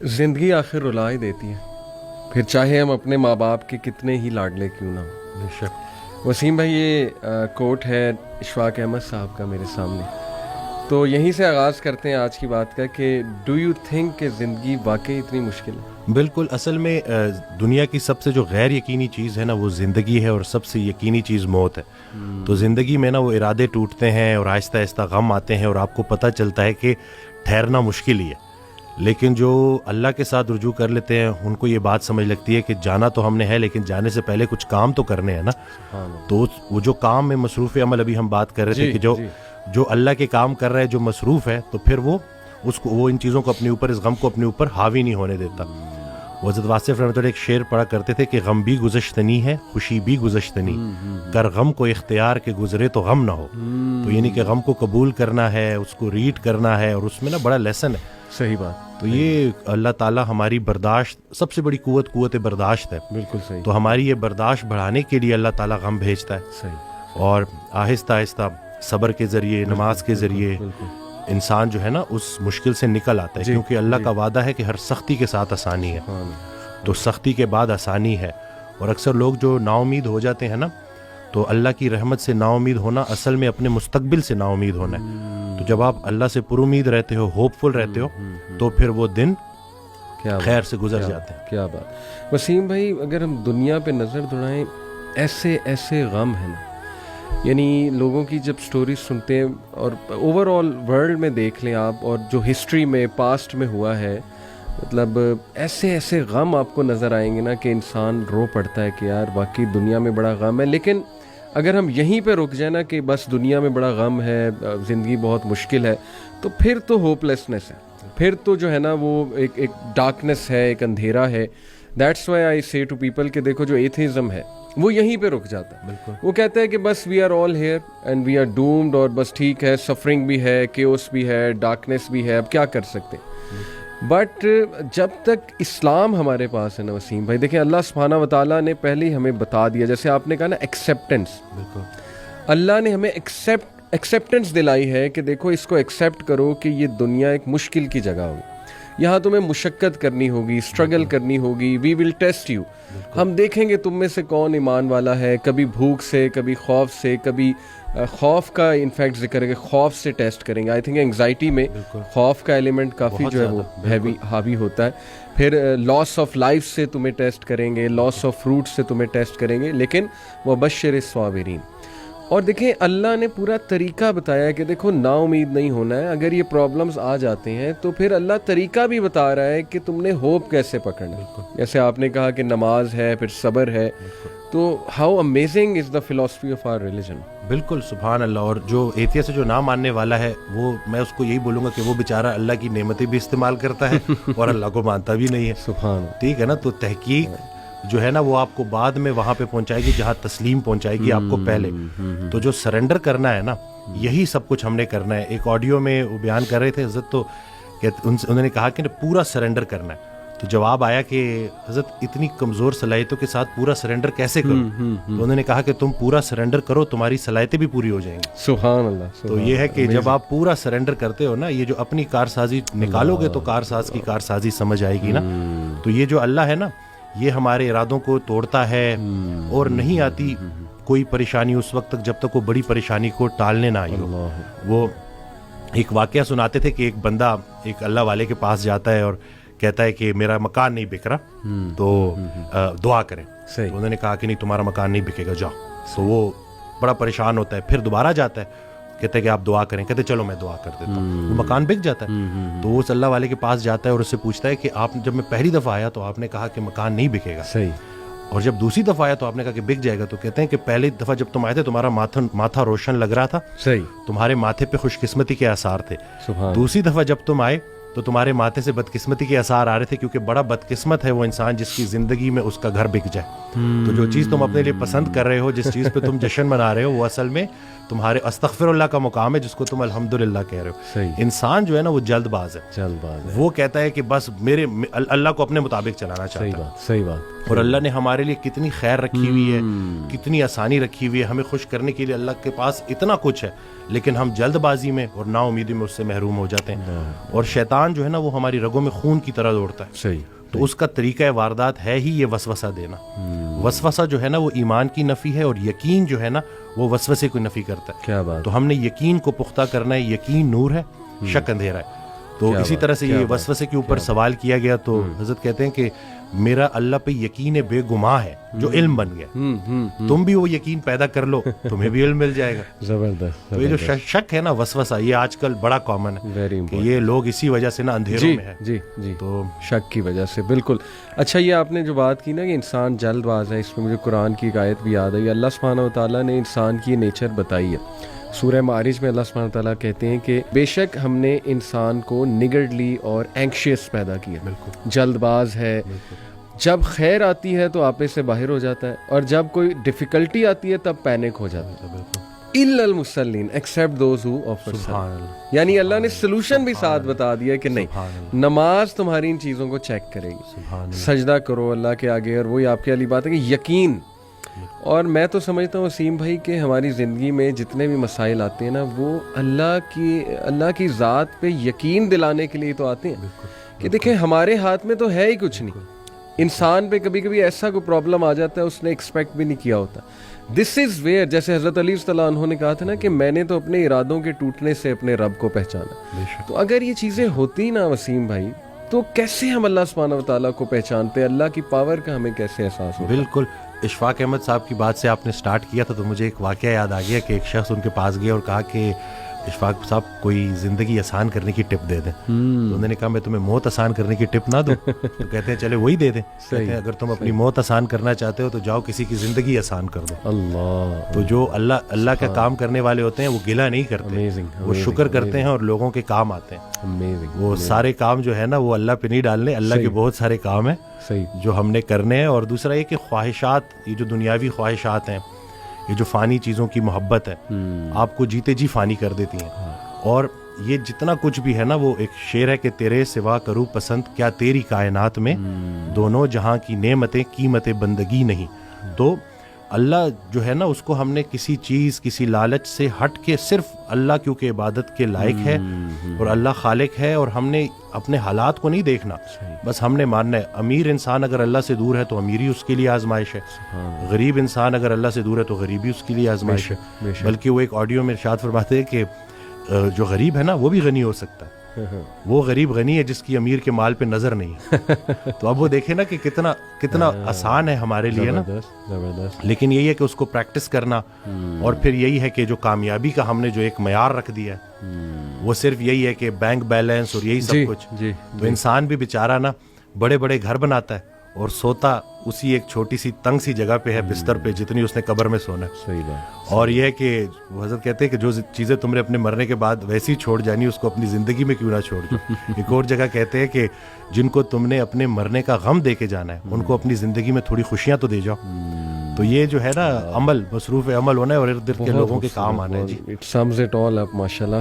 زندگی آخر رلا ہی دیتی ہے، پھر چاہے ہم اپنے ماں باپ کے کتنے ہی لاڈلے کیوں نہ ہوں۔ بے شک۔ وسیم بھائی، یہ کوٹ ہے اشفاق احمد صاحب کا میرے سامنے، تو یہیں سے آغاز کرتے ہیں آج کی بات کا کہ ڈو یو تھنک کہ زندگی واقعی اتنی مشکل ہے؟ بالکل، اصل میں دنیا کی سب سے جو غیر یقینی چیز ہے نا وہ زندگی ہے، اور سب سے یقینی چیز موت ہے۔ تو زندگی میں نا وہ ارادے ٹوٹتے ہیں اور آہستہ آہستہ غم آتے ہیں، اور آپ کو پتہ چلتا ہے کہ ٹھہرنا مشکل ہی ہے، لیکن جو اللہ کے ساتھ رجوع کر لیتے ہیں ان کو یہ بات سمجھ لگتی ہے کہ جانا تو ہم نے ہے، لیکن جانے سے پہلے کچھ کام تو کرنے ہیں نا۔ تو وہ جو کام میں مصروف عمل، ابھی ہم بات کر رہے تھے کہ جو اللہ کے کام کر رہا ہے، جو مصروف ہے، تو پھر وہ ان چیزوں کو اپنے اوپر، اس غم کو اپنے اوپر حاوی نہیں ہونے دیتا۔ حضرت واصف رحمۃ اللہ ایک شعر پڑھا کرتے تھے کہ غم بھی گزشتنی ہے، خوشی بھی گزشتنی، کر غم کو اختیار کے گزرے تو غم نہ ہو۔ تو یعنی کہ غم کو قبول کرنا ہے، اس کو ریڈ کرنا ہے، اور اس میں نا بڑا لیسن ہے۔ صحیح بات۔ تو یہ اللہ تعالیٰ ہماری برداشت، سب سے بڑی قوت برداشت ہے۔ بالکل صحیح۔ تو ہماری یہ برداشت بڑھانے کے لیے اللہ تعالیٰ غم بھیجتا ہے، صحیح، اور آہستہ آہستہ صبر کے ذریعے، نماز کے ذریعے انسان جو ہے نا اس مشکل سے نکل آتا ہے، کیونکہ اللہ کا وعدہ ہے کہ ہر سختی کے ساتھ آسانی ہے۔ تو سختی کے بعد آسانی ہے، اور اکثر لوگ جو نا امید ہو جاتے ہیں نا، تو اللہ کی رحمت سے نا امید ہونا اصل میں اپنے مستقبل سے نا امید ہونا ہے۔ تو جب آپ اللہ سے پر امید رہتے ہو، ہوپ فل رہتے ہو، تو پھر وہ دن خیر سے گزر جاتے ہیں۔ کیا بات۔ وسیم بھائی، اگر ہم دنیا پہ نظر دوڑائیں، ایسے غم ہیں نا، یعنی لوگوں کی جب سٹوریز سنتے ہیں، اور اوور آل ورلڈ میں دیکھ لیں آپ، اور جو ہسٹری میں پاسٹ میں ہوا ہے، مطلب ایسے غم آپ کو نظر آئیں گے نا کہ انسان رو پڑتا ہے کہ یار واقعی دنیا میں بڑا غم ہے۔ لیکن اگر ہم یہیں پہ رک جائیں نا کہ بس دنیا میں بڑا غم ہے، زندگی بہت مشکل ہے، تو پھر تو ہوپ لیسنس ہے، پھر تو جو ہے نا وہ ایک ڈارکنیس ہے، ایک اندھیرا ہے۔ دیٹس وائی آئی سے ٹو پیپل کہ دیکھو جو ایتھیزم ہے وہ یہیں پہ رک جاتا ہے۔ بالکل، وہ کہتا ہے کہ بس we are all here and we are doomed, اور بس ٹھیک ہے، سفرنگ بھی ہے، کیوس بھی ہے، ڈارکنیس بھی ہے، اب کیا کر سکتے ہیں۔ بٹ جب تک اسلام ہمارے پاس ہے نا وسیم بھائی، دیکھیں اللہ سبحانہ وتعالیٰ نے پہلے ہی ہمیں بتا دیا، جیسے آپ نے کہا نا ایکسیپٹنس، بالکل، اللہ نے ہمیں ایکسیپٹنس دلائی ہے کہ دیکھو اس کو ایکسیپٹ کرو کہ یہ دنیا ایک مشکل کی جگہ ہوگی، یہاں تمہیں مشقت کرنی ہوگی، اسٹرگل کرنی ہوگی، وی ول ٹیسٹ یو، ہم دیکھیں گے تم میں سے کون ایمان والا ہے، کبھی بھوک سے، کبھی خوف سے، کبھی خوف کا انفیکٹ ذکر ہے کہ خوف سے ٹیسٹ کریں گے۔ آئی تھنک انگزائٹی میں خوف کا ایلیمنٹ کافی جو ہے وہ حاوی ہوتا ہے۔ پھر لاس آف لائف سے تمہیں ٹیسٹ کریں گے، لاس آف فروٹ سے تمہیں ٹیسٹ کریں گے، لیکن وبشر الصابرین۔ اور دیکھیں اللہ نے پورا طریقہ بتایا ہے کہ دیکھو نا امید نہیں ہونا ہے، اگر یہ پرابلمز آ جاتے ہیں تو پھر اللہ طریقہ بھی بتا رہا ہے کہ تم نے ہوپ کیسے پکڑنا ہے۔ جیسے آپ نے کہا کہ نماز ہے، پھر صبر ہے، تو how amazing is the philosophy of our religion. بالکل، سبحان اللہ۔ اور جو ایتھیسٹ جو نہ ماننے والا ہے، وہ میں اس کو یہی بولوں گا کہ وہ بیچارہ اللہ کی نعمتیں بھی استعمال کرتا ہے اور اللہ کو مانتا بھی نہیں ہے۔ سبحان اللہ، ٹھیک ہے نا۔ تو تحقیق جو ہے نا وہ آپ کو بعد میں وہاں پہ پہنچائے گی جہاں تسلیم پہنچائے گی آپ کو پہلے۔ تو جو سرنڈر کرنا ہے نا، یہی سب کچھ ہم نے کرنا ہے۔ ایک آڈیو میں وہ بیان کر رہے تھے حضرت، تو انہوں نے کہا کہ پورا سرنڈر کرنا ہے۔ تو جواب آیا کہ حضرت اتنی کمزور صلاحیتوں کے ساتھ پورا سرنڈر کیسے کرو؟ تو انہوں نے کہا کہ تم پورا سرنڈر کرو، تمہاری صلاحیتیں بھی پوری ہو جائیں گی۔ سبحان اللہ۔ تو یہ ہے کہ جب آپ پورا سرنڈر کرتے ہو نا، یہ جو اپنی کارسازی نکالو گے تو کارساز کی کارسازی سمجھ آئے گی نا۔ تو یہ جو اللہ ہے نا، یہ ہمارے ارادوں کو توڑتا ہے، اور نہیں آتی کوئی پریشانی اس وقت تک جب تک وہ بڑی پریشانی کو ٹالنے نہ آئی ہو۔ وہ ایک واقعہ سناتے تھے کہ ایک بندہ ایک اللہ والے کے پاس جاتا ہے اور کہتا ہے کہ میرا مکان نہیں بک رہا، تو دعا کریں۔ تو انہوں نے کہا کہ نہیں، تمہارا مکان نہیں بکے گا، جاؤ۔ تو وہ بڑا پریشان ہوتا ہے، پھر دوبارہ جاتا ہے، کہتے ہیں کہ آپ دعا کریں، کہتے چلو میں دعا کر دیتا ہوں۔ وہ مکان بک جاتا ہے۔ تو وہ اس اللہ والے کے پاس جاتا ہے اور اس سے پوچھتا ہے کہ آپ جب میں پہلی دفعہ آیا تو آپ نے کہا کہ مکان نہیں بکے گا، اور جب دوسری دفعہ آیا تو آپ نے کہا کہ بک جائے گا۔ تو کہتے ہیں کہ پہلی دفعہ جب تم آئے تھے تمہارا ماتھا روشن لگ رہا تھا، تمہارے ماتھے پہ خوش قسمتی کے آثار تھے۔ دوسری دفعہ جب تم آئے تو تمہارے ماتھے سے بدقسمتی کے آثار آ رہے تھے، کیونکہ بڑا بدقسمت ہے وہ انسان جس کی زندگی میں اس کا گھر بک جائے۔ تو جو چیز تم اپنے لیے پسند کر رہے ہو، جس چیز پہ تم جشن منا رہے ہو، وہ اصل میں تمہارے استغفر اللہ کا مقام ہے، جس کو تم الحمدللہ کہہ رہے ہو۔ انسان جو ہے نا وہ جلد باز ہے، وہ کہتا ہے کہ بس میرے اللہ کو اپنے مطابق چلانا چاہتا ہے۔ صحیح بات۔ اور اللہ نے ہمارے لیے کتنی خیر رکھی ہوئی ہے, کتنی آسانی رکھی ہوئی ہے, ہمیں خوش کرنے کے لیے اللہ کے پاس اتنا کچھ ہے, لیکن ہم جلد بازی میں اور نا امیدی میں اس سے محروم ہو جاتے ہیں. اور شیطان جو ہے نا وہ ہماری رگوں میں خون کی طرح دوڑتا ہے. صحیح. تو اس کا طریقہ واردات ہے ہی یہ وسوسہ دینا. وسوسہ جو ہے نا وہ ایمان کی نفی ہے, اور یقین جو ہے نا وہ وسوسے کو نفی کرتا ہے. کیا بات. تو ہم نے یقین کو پختہ کرنا ہے. یقین نور ہے, شک اندھیرا ہے. تو اسی طرح سے یہ وسوسے کے اوپر سوال کیا گیا تو حضرت کہتے ہیں کہ میرا اللہ پہ یقین بے گماں ہے جو علم بن گیا. تم بھی وہ یقین پیدا کر لو, تمہیں بھی علم مل جائے گا. زبردست. تو یہ جو شک ہے نا وسوسہ, یہ آج کل بڑا کامن ہے کہ یہ لوگ اسی وجہ سے نا اندھیروں میں ہے. جی جی, تو شک کی وجہ سے. بالکل. اچھا, یہ آپ نے جو بات کی نا کہ انسان جلد باز ہے, اس میں مجھے قرآن کی ایک آیت بھی یاد آئی. اللہ سبحانہ و تعالیٰ نے انسان کی نیچر بتائی ہے. سورہ معارج میں اللہ سبحانہ تعالیٰ کہتے ہیں کہ بے شک ہم نے انسان کو نگرڈلی اور اینکشیس پیدا کیا. بالکل جلد باز ہے. جب خیر آتی ہے تو آپے سے باہر ہو جاتا ہے, اور جب کوئی ڈیفیکلٹی آتی ہے تب پینک ہو جاتا ہے. الا المصلین ایکسیپٹ دوز ہو آفر. یعنی اللہ نے سلوشن بھی ساتھ بتا دیا کہ نہیں, نماز تمہاری ان چیزوں کو چیک کرے گی. سجدہ کرو اللہ کے آگے, اور وہی آپ کی علی بات ہے کہ یقین. اور میں تو سمجھتا ہوں وسیم بھائی کہ ہماری زندگی میں جتنے بھی مسائل آتے ہیں نا وہ اللہ کی ذات پہ یقین دلانے کے لیے تو آتے ہیں کہ دیکھیں ہمارے ہاتھ میں تو ہے ہی کچھ نہیں. انسان پہ کبھی کبھی ایسا کوئی پرابلم آ جاتا ہے اس نے ایکسپیکٹ بھی نہیں کیا ہوتا. دس از ویئر, جیسے حضرت علی صلی اللہ عنہ نے کہا تھا نا کہ میں نے تو اپنے ارادوں کے ٹوٹنے سے اپنے رب کو پہچانا. تو اگر یہ چیزیں ہوتی نا وسیم بھائی, تو کیسے ہم اللہ سبحانہ و تعالیٰ کو پہچانتے, اللہ کی پاور کا ہمیں کیسے احساس ہوتا. بالکل. اشفاق احمد صاحب کی بات سے آپ نے سٹارٹ کیا تھا تو مجھے ایک واقعہ یاد آ گیا کہ ایک شخص ان کے پاس گیا اور کہا کہ اشفاق صاحب کوئی زندگی آسان کرنے کی ٹپ دے دیں. تو انہوں نے کہا میں تمہیں موت آسان کرنے کی ٹپ نہ دوں. تو کہتے ہیں چلے وہی دے دیں. کہتے ہیں اگر تم اپنی موت آسان کرنا چاہتے ہو تو جاؤ کسی کی زندگی آسان کر دو. اللہ. تو جو اللہ کا کام کرنے والے ہوتے ہیں وہ گلہ نہیں کرتے, وہ شکر کرتے ہیں اور لوگوں کے کام آتے ہیں. وہ سارے کام جو ہے نا وہ اللہ پہ نہیں ڈالنے, اللہ کے بہت سارے کام ہیں جو ہم نے کرنے ہیں. اور دوسرا یہ کہ خواہشات, یہ جو دنیاوی خواہشات ہیں, یہ جو فانی چیزوں کی محبت ہے, آپ کو جیتے جی فانی کر دیتی ہیں. اور یہ جتنا کچھ بھی ہے نا, وہ ایک شعر ہے کہ تیرے سوا کروں پسند کیا تیری کائنات میں, دونوں جہاں کی نعمتیں قیمت بندگی نہیں. تو اللہ جو ہے نا اس کو ہم نے کسی چیز, کسی لالچ سے ہٹ کے صرف اللہ کیونکہ عبادت کے لائق ہے اور اللہ خالق ہے, اور ہم نے اپنے حالات کو نہیں دیکھنا, بس ہم نے ماننا ہے. امیر انسان اگر اللہ سے دور ہے تو امیری اس کے لیے آزمائش ہے, غریب انسان اگر اللہ سے دور ہے تو غریبی اس کے لیے آزمائش ہے. بلکہ وہ ایک آڈیو میں ارشاد فرماتے ہیں کہ جو غریب ہے نا وہ بھی غنی ہو سکتا ہے. وہ غریب غنی ہے جس کی امیر کے مال پہ نظر نہیں ہے. تو اب وہ دیکھیں نا کہ کتنا آسان ہے ہمارے لیے نا, لیکن یہی ہے کہ اس کو پریکٹس کرنا. اور پھر یہی ہے کہ جو کامیابی کا ہم نے جو ایک معیار رکھ دیا ہے وہ صرف یہی ہے کہ بینک بیلنس اور یہی سب کچھ. تو انسان بھی بیچارہ نا بڑے بڑے گھر بناتا ہے اور سوتا اسی ایک چھوٹی سی تنگ سی جگہ پہ ہے, بستر پہ, جتنی اس نے قبر میں سونا ہے. صحیح بات. اور یہ ہے کہ وہ حضرت کہتے ہیں کہ جو چیزیں تم نے اپنے مرنے کے بعد ویسی چھوڑ جانی اس کو اپنی زندگی میں کیوں نہ چھوڑ دو. ایک اور جگہ کہتے ہیں کہ جن کو تم نے اپنے مرنے کا غم دے کے جانا ہے ان کو اپنی زندگی میں تھوڑی خوشیاں تو دے جاؤ. تو یہ جو ہے نا عمل, مصروف عمل ہونا ہے اور ارد گرد کے لوگوں کے کام آنا ہے. جی, اٹ سمز اٹ آل اپ. ماشاءاللہ.